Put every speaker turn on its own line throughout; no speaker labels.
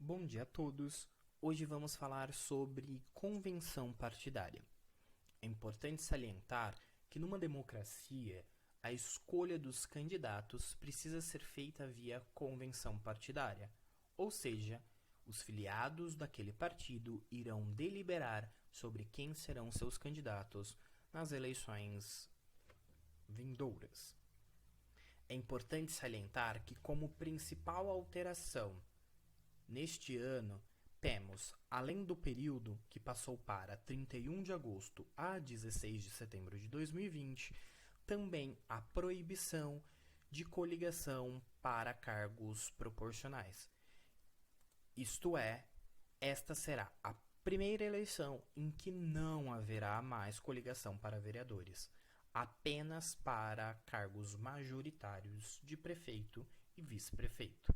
Bom dia a todos. Hoje vamos falar sobre convenção partidária. É importante salientar que numa democracia, a escolha dos candidatos precisa ser feita via convenção partidária, ou seja, os filiados daquele partido irão deliberar sobre quem serão seus candidatos nas eleições vindouras. É importante salientar que, como principal alteração neste ano, temos, além do período que passou para 31 de agosto a 16 de setembro de 2020, também a proibição de coligação para cargos proporcionais. Isto é, esta será a primeira eleição em que não haverá mais coligação para vereadores, apenas para cargos majoritários de prefeito e vice-prefeito.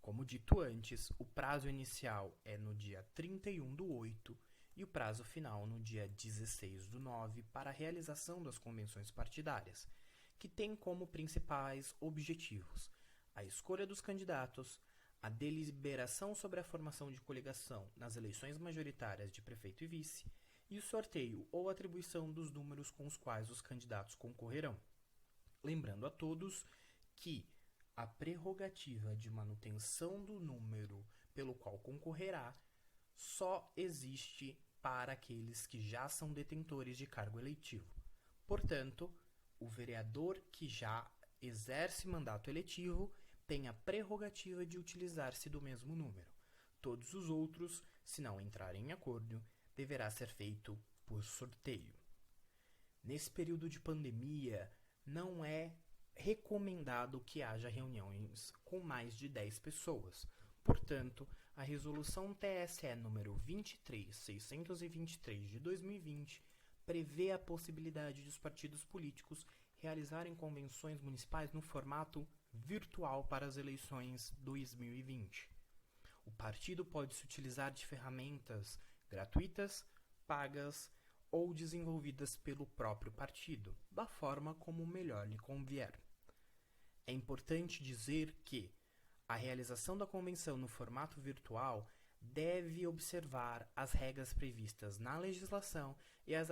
Como dito antes, o prazo inicial é no dia 31/8 e o prazo final no dia 16/9 para a realização das convenções partidárias, que tem como principais objetivos a escolha dos candidatos, a deliberação sobre a formação de coligação nas eleições majoritárias de prefeito e vice, e o sorteio ou atribuição dos números com os quais os candidatos concorrerão. Lembrando a todos que a prerrogativa de manutenção do número pelo qual concorrerá só existe para aqueles que já são detentores de cargo eletivo. Portanto, o vereador que já exerce mandato eletivo tem a prerrogativa de utilizar-se do mesmo número. Todos os outros, se não entrarem em acordo, deverá ser feito por sorteio. Nesse período de pandemia, não é recomendado que haja reuniões com mais de 10 pessoas. Portanto, a resolução TSE número 23.623 de 2020 prevê a possibilidade dos partidos políticos realizarem convenções municipais no formato virtual para as eleições 2020. O partido pode se utilizar de ferramentas gratuitas, pagas ou desenvolvidas pelo próprio partido, da forma como melhor lhe convier. É importante dizer que a realização da convenção no formato virtual deve observar as regras previstas na legislação e as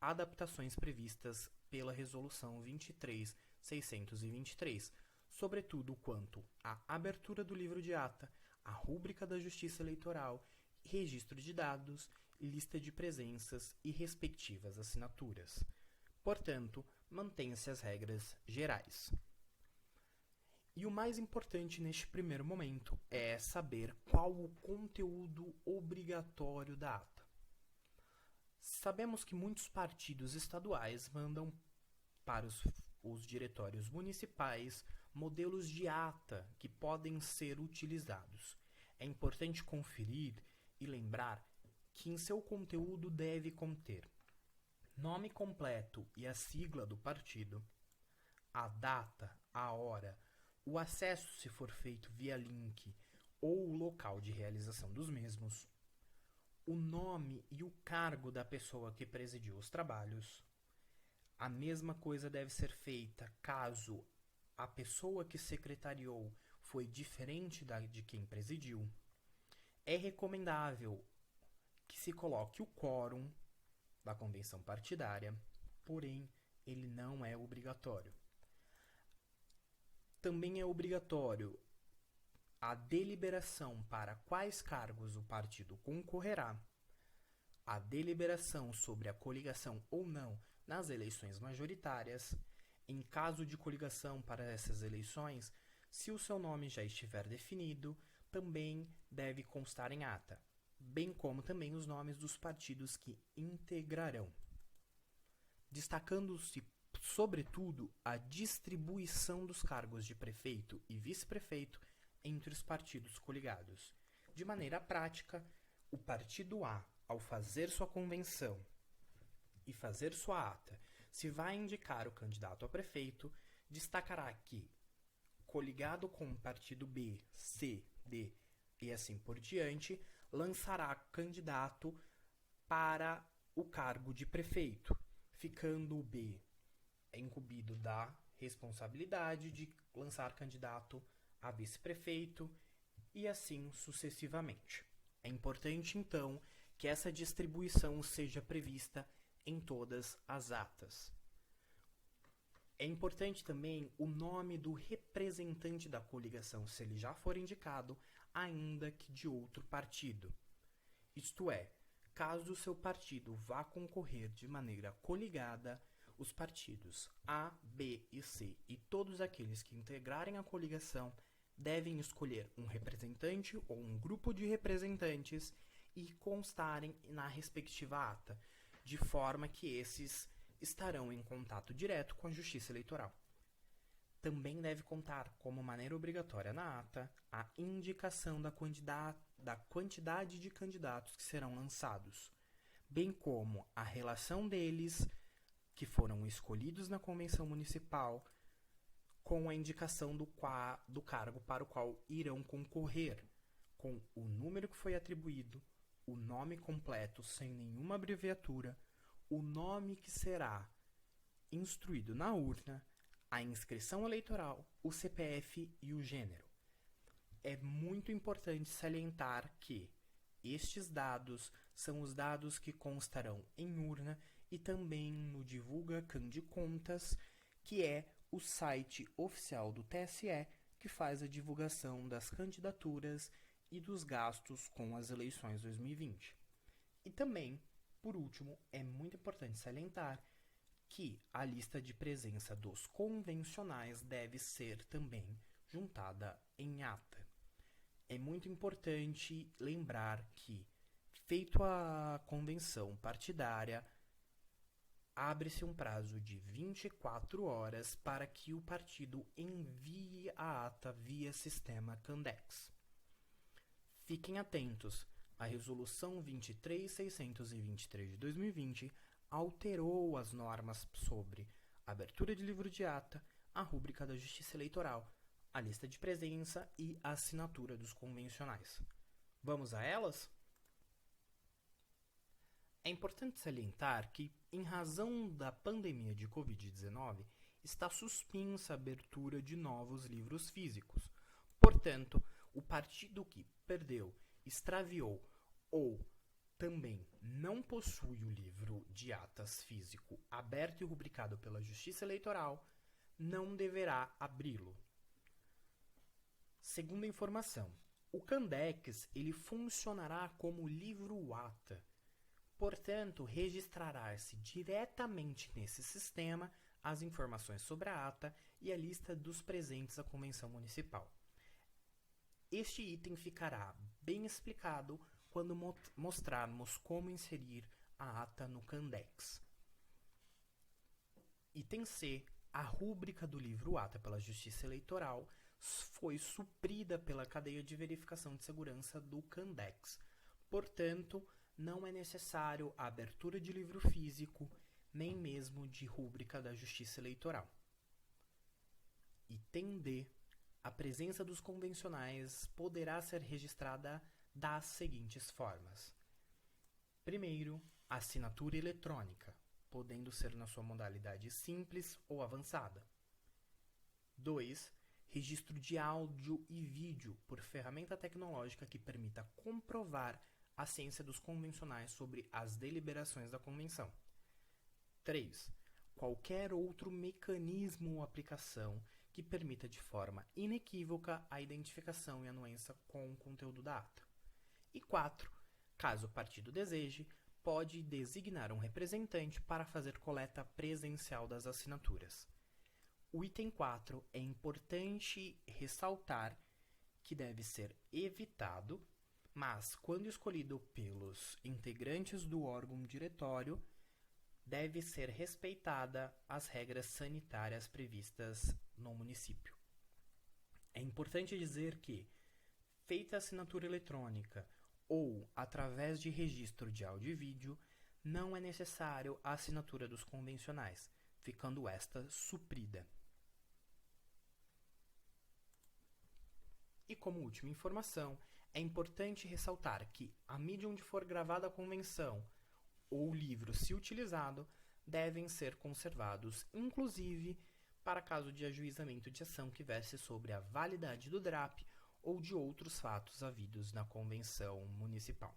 adaptações previstas pela Resolução 23.623, sobretudo quanto à abertura do livro de ata, a rúbrica da Justiça Eleitoral, registro de dados, lista de presenças e respectivas assinaturas. Portanto, mantém-se as regras gerais. E o mais importante neste primeiro momento é saber qual o conteúdo obrigatório da ata. Sabemos que muitos partidos estaduais mandam para os diretórios municipais modelos de ata que podem ser utilizados. É importante conferir e lembrar que em seu conteúdo deve conter nome completo e a sigla do partido, a data, a hora, o acesso se for feito via link ou o local de realização dos mesmos, o nome e o cargo da pessoa que presidiu os trabalhos. A mesma coisa deve ser feita caso a pessoa que secretariou foi diferente de quem presidiu. É recomendável que se coloque o quórum da convenção partidária, porém ele não é obrigatório. Também é obrigatório a deliberação para quais cargos o partido concorrerá, a deliberação sobre a coligação ou não nas eleições majoritárias. Em caso de coligação para essas eleições, se o seu nome já estiver definido, também deve constar em ata, bem como também os nomes dos partidos que integrarão. Destacando-se, sobretudo, a distribuição dos cargos de prefeito e vice-prefeito entre os partidos coligados. De maneira prática, o partido A, ao fazer sua convenção e fazer sua ata, se vai indicar o candidato a prefeito, destacará que, coligado com o partido B, C, D e assim por diante, lançará candidato para o cargo de prefeito, ficando o B incumbido da responsabilidade de lançar candidato a vice-prefeito e assim sucessivamente. É importante, então, que essa distribuição seja prevista em todas as atas. É importante também o nome do representante da coligação, se ele já for indicado, ainda que de outro partido. Isto é, caso o seu partido vá concorrer de maneira coligada, os partidos A, B e C e todos aqueles que integrarem a coligação devem escolher um representante ou um grupo de representantes e constarem na respectiva ata, de forma que esses estarão em contato direto com a Justiça Eleitoral. Também deve contar como maneira obrigatória na ata a indicação da quantidade de candidatos que serão lançados, bem como a relação deles que foram escolhidos na convenção municipal com a indicação do cargo para o qual irão concorrer, com o número que foi atribuído, o nome completo sem nenhuma abreviatura, o nome que será instruído na urna, a inscrição eleitoral, o CPF e o gênero. É muito importante salientar que estes dados são os dados que constarão em urna e também no Divulga-Can de Contas, que é o site oficial do TSE que faz a divulgação das candidaturas e dos gastos com as eleições 2020. E também, por último, é muito importante salientar que a lista de presença dos convencionais deve ser também juntada em ata. É muito importante lembrar que, feito a convenção partidária, abre-se um prazo de 24 horas para que o partido envie a ata via sistema Candex. Fiquem atentos, a Resolução 23.623 de 2020 alterou as normas sobre abertura de livro de ata, a rúbrica da Justiça Eleitoral, a lista de presença e a assinatura dos convencionais. Vamos a elas? É importante salientar que, em razão da pandemia de Covid-19, está suspensa a abertura de novos livros físicos. Portanto, o partido que perdeu, extraviou ou também não possui o livro de atas físico aberto e rubricado pela Justiça Eleitoral não deverá abri-lo. Segunda informação, o Candex ele funcionará como livro-ata. Portanto, registrará-se diretamente nesse sistema as informações sobre a ata e a lista dos presentes à convenção municipal. Este item ficará bem explicado quando mostrarmos como inserir a ata no Candex. Item C. A rúbrica do livro ata pela Justiça Eleitoral foi suprida pela cadeia de verificação de segurança do Candex. Portanto, não é necessário a abertura de livro físico, nem mesmo de rúbrica da Justiça Eleitoral. Item D. A presença dos convencionais poderá ser registrada das seguintes formas. Primeiro, assinatura eletrônica, podendo ser na sua modalidade simples ou avançada. 2. Registro de áudio e vídeo por ferramenta tecnológica que permita comprovar a ciência dos convencionais sobre as deliberações da convenção. 3. Qualquer outro mecanismo ou aplicação que permita de forma inequívoca a identificação e anuência com o conteúdo da ata. E 4. Caso o partido deseje, pode designar um representante para fazer coleta presencial das assinaturas. O item 4 é importante ressaltar que deve ser evitado, mas quando escolhido pelos integrantes do órgão diretório, deve ser respeitada as regras sanitárias previstas no município. É importante dizer que, feita a assinatura eletrônica ou através de registro de áudio e vídeo, não é necessário a assinatura dos convencionais, ficando esta suprida. E como última informação, é importante ressaltar que a mídia onde for gravada a convenção ou o livro, se utilizado, devem ser conservados, inclusive para caso de ajuizamento de ação que verse sobre a validade do DRAP ou de outros fatos havidos na convenção municipal.